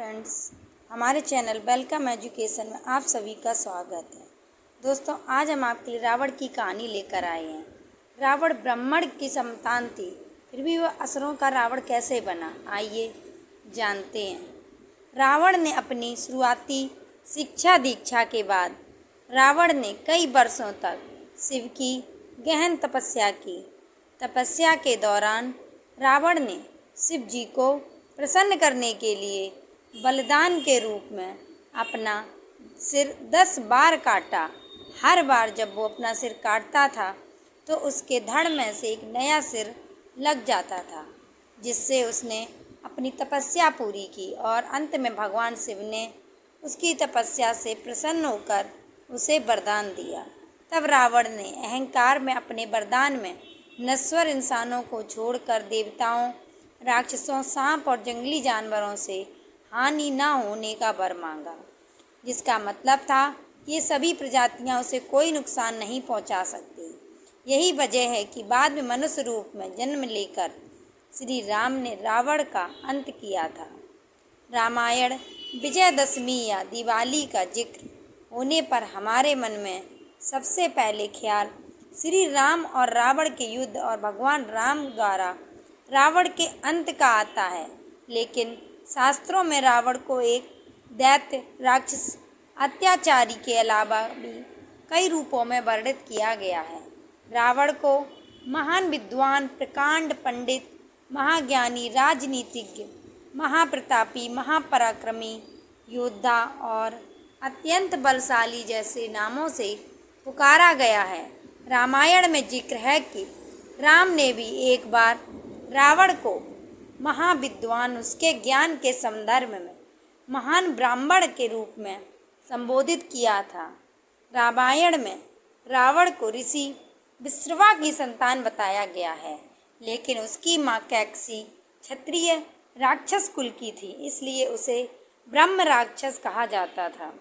Friends, हमारे channel welcome education में आप सभी का स्वागत है। दोस्तों, आज हम आपके लिए रावण की कहानी लेकर आए हैं। रावण ब्राह्मण की संतान थी, फिर भी वह असुरों का रावण कैसे बना, आइए जानते हैं। रावण ने अपनी शुरुआती शिक्षा दीक्षा के बाद रावण ने कई वर्षों तक शिव की गहन तपस्या की। तपस्या के दौरान रावण ने शिव जी को प्रसन्न करने के लिए बलिदान के रूप में अपना सिर 10 बार काटा। हर बार जब वो अपना सिर काटता था तो उसके धड़ में से एक नया सिर लग जाता था, जिससे उसने अपनी तपस्या पूरी की और अंत में भगवान शिव ने उसकी तपस्या से प्रसन्न होकर उसे वरदान दिया। तब रावण ने अहंकार में अपने वरदान में नश्वर इंसानों को छोड़कर देवताओं, राक्षसों, सांप और जंगली जानवरों से हानि न होने का वर मांगा, जिसका मतलब था कि ये सभी प्रजातियां उसे कोई नुकसान नहीं पहुंचा सकती। यही वजह है कि बाद में मनुष्य रूप में जन्म लेकर श्री राम ने रावण का अंत किया था। रामायण विजयदशमी या दिवाली का जिक्र होने पर हमारे मन में सबसे पहले ख्याल श्री राम और रावण के युद्ध और भगवान राम द्वारा रावण के अंत का आता है। लेकिन शास्त्रों में रावण को एक दैत्य, राक्षस, अत्याचारी के अलावा भी कई रूपों में वर्णित किया गया है। रावण को महान विद्वान, प्रकांड पंडित, महाज्ञानी, राजनीतिज्ञ, महाप्रतापी, महापराक्रमी, योद्धा और अत्यंत बलशाली जैसे नामों से पुकारा गया है। रामायण में जिक्र है कि राम ने भी एक बार रावण को महाविद्वान, उसके ज्ञान के संदर्भ में महान ब्राह्मण के रूप में संबोधित किया था। रामायण में रावण को ऋषि विश्रवा की संतान बताया गया है, लेकिन उसकी माँ कैकसी क्षत्रिय राक्षस कुल की थी, इसलिए उसे ब्रह्म राक्षस कहा जाता था।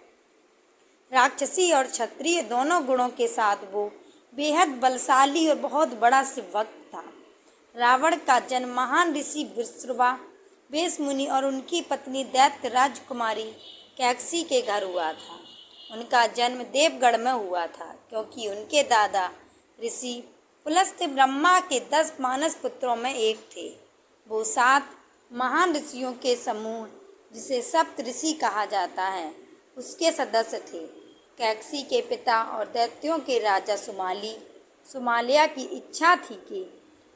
राक्षसी और क्षत्रिय दोनों गुणों के साथ वो बेहद बलशाली और बहुत बड़ा शिवभक्त था। रावण का जन्म महान ऋषि विश्रवा, वेश मुनि और उनकी पत्नी दैत्य राजकुमारी कैकसी के घर हुआ था। उनका जन्म देवगढ़ में हुआ था, क्योंकि उनके दादा ऋषि पुलस्त्य ब्रह्मा के 10 मानस पुत्रों में एक थे। वो 7 महान ऋषियों के समूह, जिसे सप्त ऋषि कहा जाता है, उसके सदस्य थे। कैकसी के पिता और दैत्यों के राजा सुमालिया की इच्छा थी कि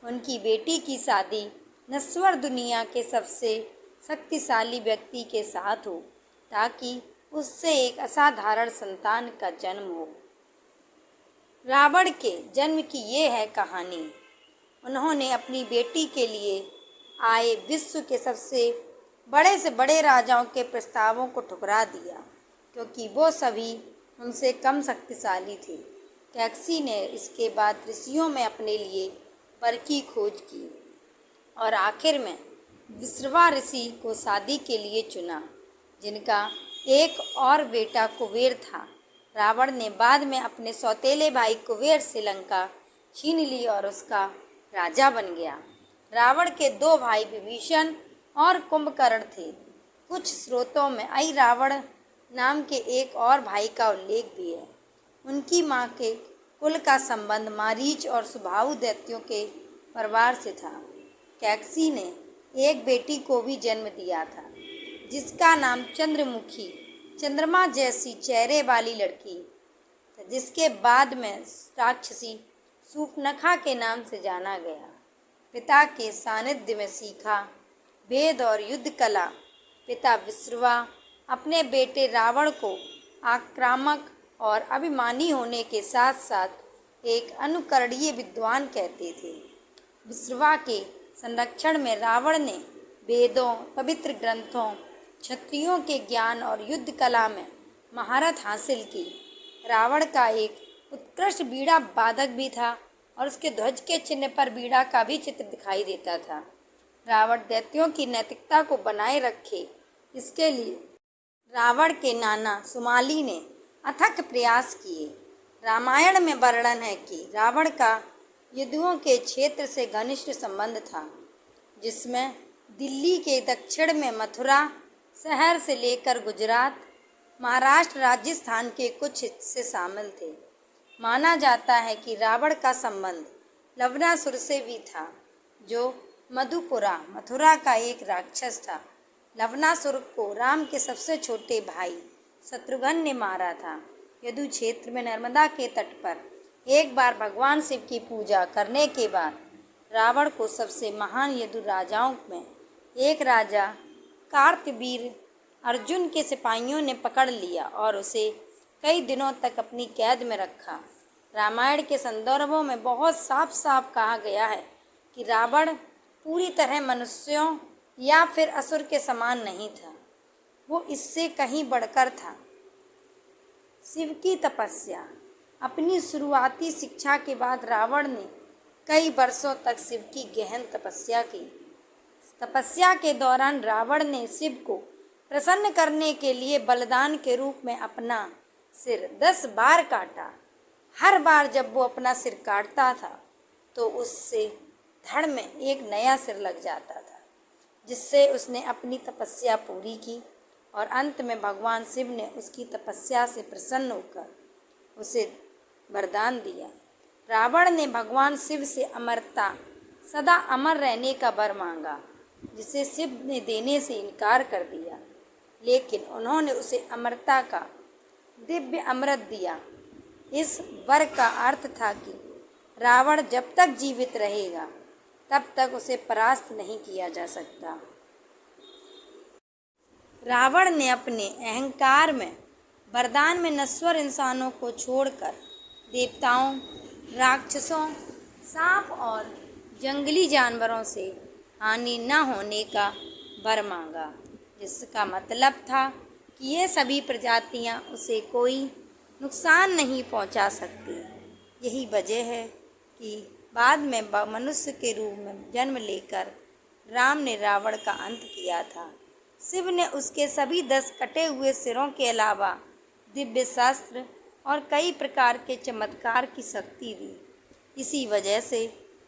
उनकी बेटी की शादी नश्वर दुनिया के सबसे शक्तिशाली व्यक्ति के साथ हो, ताकि उससे एक असाधारण संतान का जन्म हो। रावण के जन्म की ये है कहानी। उन्होंने अपनी बेटी के लिए आए विश्व के सबसे बड़े से बड़े राजाओं के प्रस्तावों को ठुकरा दिया, क्योंकि वो सभी उनसे कम शक्तिशाली थे। कैकसी ने इसके बाद ऋषियों में अपने लिए वर की खोज की और आखिर में विश्रवा ऋषि को शादी के लिए चुना, जिनका एक और बेटा कुबेर था। रावण ने बाद में अपने सौतेले भाई कुबेर से लंका छीन ली और उसका राजा बन गया। रावण के 2 भाई विभीषण और कुंभकर्ण थे। कुछ स्रोतों में रावण नाम के एक और भाई का उल्लेख भी है। उनकी माँ के कुल का संबंध मारीच और सुबाहु दैत्यों के परिवार से था। कैकसी ने एक बेटी को भी जन्म दिया था, जिसका नाम चंद्रमुखी, चंद्रमा जैसी चेहरे वाली लड़की, जिसके बाद में राक्षसी सूर्पनखा के नाम से जाना गया। पिता के सानिध्य में सीखा वेद और युद्ध कला। पिता विश्रवा अपने बेटे रावण को आक्रामक और अभिमानी होने के साथ साथ एक अनुकरणीय विद्वान कहते थे। विश्रवा के संरक्षण में रावण ने वेदों, पवित्र ग्रंथों, क्षत्रियों के ज्ञान और युद्ध कला में महारत हासिल की। रावण का एक उत्कृष्ट बीड़ा वादक भी था और उसके ध्वज के चिन्ह पर बीड़ा का भी चित्र दिखाई देता था। रावण दैत्यों की नैतिकता को बनाए रखे, इसके लिए रावण के नाना सुमाली ने अथक प्रयास किए। रामायण में वर्णन है कि रावण का यदुओं के क्षेत्र से घनिष्ठ संबंध था, जिसमें दिल्ली के दक्षिण में मथुरा, शहर से लेकर गुजरात, महाराष्ट्र, राजस्थान के कुछ हिस्से शामिल थे। माना जाता है कि रावण का संबंध लवणासुर से भी था, जो मथुरा का एक राक्षस था। लवणासुर को राम के सबसे छोटे भाई शत्रुघ्न ने मारा था। यदु क्षेत्र में नर्मदा के तट पर एक बार भगवान शिव की पूजा करने के बाद रावण को सबसे महान यदु राजाओं में एक राजा कार्तवीर अर्जुन के सिपाहियों ने पकड़ लिया और उसे कई दिनों तक अपनी कैद में रखा। रामायण के संदर्भों में बहुत साफ साफ कहा गया है कि रावण पूरी तरह मनुष्यों या फिर असुर के समान नहीं था, वो इससे कहीं बढ़कर था। शिव की तपस्या। अपनी शुरुआती शिक्षा के बाद रावण ने कई वर्षों तक शिव की गहन तपस्या की। तपस्या के दौरान रावण ने शिव को प्रसन्न करने के लिए बलिदान के रूप में अपना सिर 10 बार काटा। हर बार जब वो अपना सिर काटता था तो उससे धड़ में एक नया सिर लग जाता था, जिससे उसने अपनी तपस्या पूरी की और अंत में भगवान शिव ने उसकी तपस्या से प्रसन्न होकर उसे वरदान दिया। रावण ने भगवान शिव से अमरता, सदा अमर रहने का वर मांगा, जिसे शिव ने देने से इनकार कर दिया, लेकिन उन्होंने उसे अमरता का दिव्य अमृत दिया। इस वर का अर्थ था कि रावण जब तक जीवित रहेगा तब तक उसे परास्त नहीं किया जा सकता। रावण ने अपने अहंकार में वरदान में नश्वर इंसानों को छोड़कर देवताओं, राक्षसों, सांप और जंगली जानवरों से हानि न होने का वर मांगा, जिसका मतलब था कि ये सभी प्रजातियां उसे कोई नुकसान नहीं पहुंचा सकती। यही वजह है कि बाद में मनुष्य के रूप में जन्म लेकर राम ने रावण का अंत किया था। शिव ने उसके सभी 10 कटे हुए सिरों के अलावा दिव्य शस्त्र और कई प्रकार के चमत्कार की शक्ति दी। इसी वजह से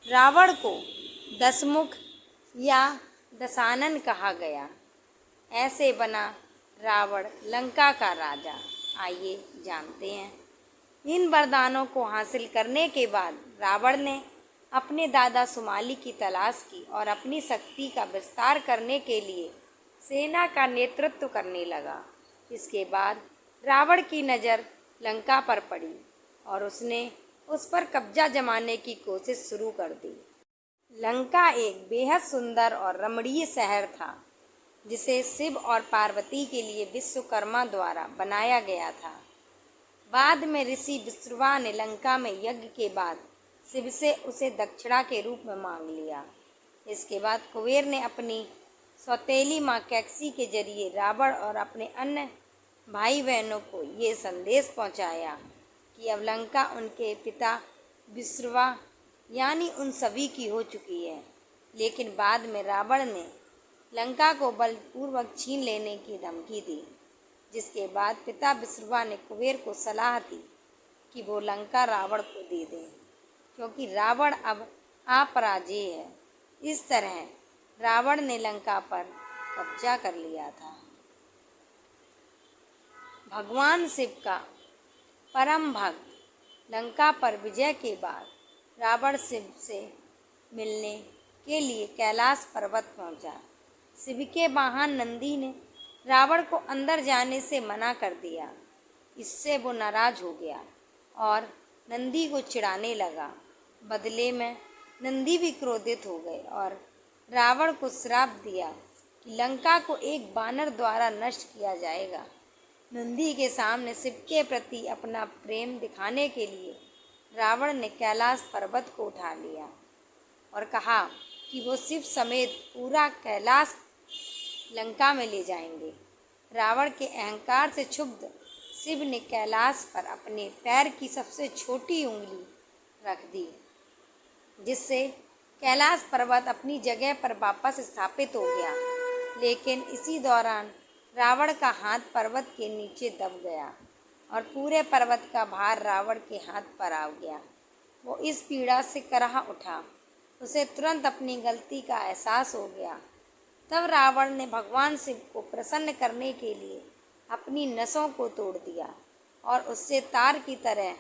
रावण को दशमुख या दशानन कहा गया। ऐसे बना रावण लंका का राजा। आइए जानते हैं। इन वरदानों को हासिल करने के बाद रावण ने अपने दादा सुमाली की तलाश की और अपनी शक्ति का विस्तार करने के लिए सेना का नेतृत्व करने लगा। इसके बाद रावण की नज़र लंका पर पड़ी और उसने उस पर कब्जा जमाने की कोशिश शुरू कर दी। लंका एक बेहद सुंदर और रमणीय शहर था, जिसे शिव और पार्वती के लिए विश्वकर्मा द्वारा बनाया गया था। बाद में ऋषि विश्रवा ने लंका में यज्ञ के बाद शिव से उसे दक्षिणा के रूप में मांग लिया। इसके बाद कुबेर ने अपनी सौतेली माँ कैकसी के जरिए रावण और अपने अन्य भाई बहनों को ये संदेश पहुँचाया कि अब लंका उनके पिता विश्रवा यानी उन सभी की हो चुकी है। लेकिन बाद में रावण ने लंका को बलपूर्वक छीन लेने की धमकी दी, जिसके बाद पिता विश्रवा ने कुबेर को सलाह दी कि वो लंका रावण को दे दें, क्योंकि रावण अब अपराजेय है। इस तरह रावण ने लंका पर कब्जा कर लिया था। भगवान शिव का परम भक्त लंका पर विजय के बाद रावण शिव से मिलने के लिए कैलाश पर्वत पहुंचा। शिव के वाहन नंदी ने रावण को अंदर जाने से मना कर दिया। इससे वो नाराज हो गया और नंदी को चिढ़ाने लगा। बदले में नंदी भी क्रोधित हो गए और रावण को श्राप दिया कि लंका को एक बानर द्वारा नष्ट किया जाएगा। नंदी के सामने शिव के प्रति अपना प्रेम दिखाने के लिए रावण ने कैलाश पर्वत को उठा लिया और कहा कि वो शिव समेत पूरा कैलाश लंका में ले जाएंगे। रावण के अहंकार से क्षुब्ध शिव ने कैलाश पर अपने पैर की सबसे छोटी उंगली रख दी, जिससे कैलाश पर्वत अपनी जगह पर वापस स्थापित हो गया। लेकिन इसी दौरान रावण का हाथ पर्वत के नीचे दब गया और पूरे पर्वत का भार रावण के हाथ पर आ गया। वो इस पीड़ा से कराह उठा। उसे तुरंत अपनी गलती का एहसास हो गया, तब रावण ने भगवान शिव को प्रसन्न करने के लिए अपनी नसों को तोड़ दिया और उससे तार की तरह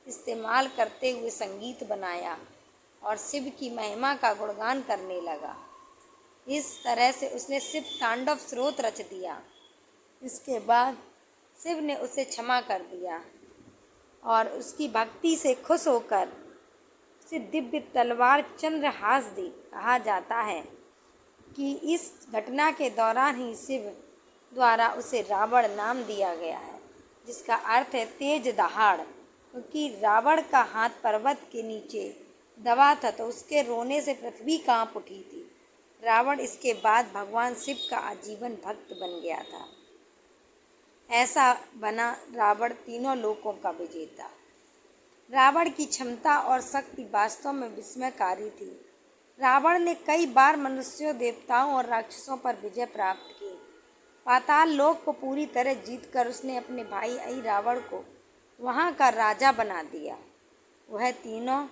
इस्तेमाल करते हुए संगीत बनाया और शिव की महिमा का गुणगान करने लगा। इस तरह से उसने शिव तांडव स्रोत रच दिया। इसके बाद शिव ने उसे क्षमा कर दिया और उसकी भक्ति से खुश होकर उसे दिव्य तलवार चंद्रहास दी। कहा जाता है कि इस घटना के दौरान ही शिव द्वारा उसे रावण नाम दिया गया है, जिसका अर्थ है तेज दहाड़, क्योंकि रावण का हाथ पर्वत के नीचे दबा था तो उसके रोने से पृथ्वी कांप उठी थी। रावण इसके बाद भगवान शिव का आजीवन भक्त बन गया था। ऐसा बना रावण तीनों लोकों का विजेता। रावण की क्षमता और शक्ति वास्तव में विस्मयकारी थी। रावण ने कई बार मनुष्यों, देवताओं और राक्षसों पर विजय प्राप्त की। पाताल लोक को पूरी तरह जीतकर उसने अपने भाई आई रावण को वहाँ का राजा बना दिया। वह तीनों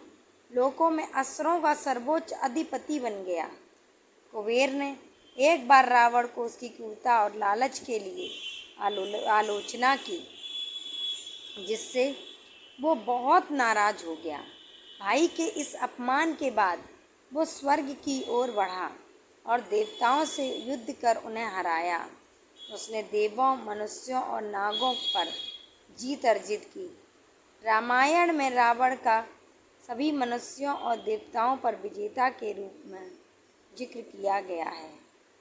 लोकों में असुरों का सर्वोच्च अधिपति बन गया। कुबेर ने एक बार रावण को उसकी क्रूरता और लालच के लिए आलोचना की, जिससे वो बहुत नाराज हो गया। भाई के इस अपमान के बाद वो स्वर्ग की ओर बढ़ा और देवताओं से युद्ध कर उन्हें हराया। उसने देवों, मनुष्यों और नागों पर जीत अर्जित की। रामायण में रावण का सभी मनुष्यों और देवताओं पर विजेता के रूप में जिक्र किया गया है।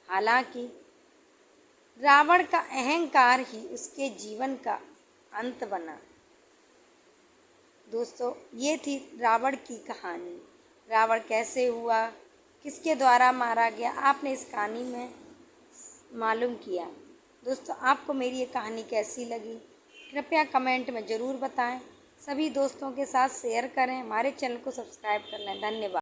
हालांकि रावण का अहंकार ही उसके जीवन का अंत बना। दोस्तों, ये थी रावण की कहानी। रावण कैसे हुआ, किसके द्वारा मारा गया, आपने इस कहानी में मालूम किया। दोस्तों, आपको मेरी ये कहानी कैसी लगी कृपया कमेंट में ज़रूर बताएं। सभी दोस्तों के साथ शेयर करें। हमारे चैनल को सब्सक्राइब कर लें। धन्यवाद।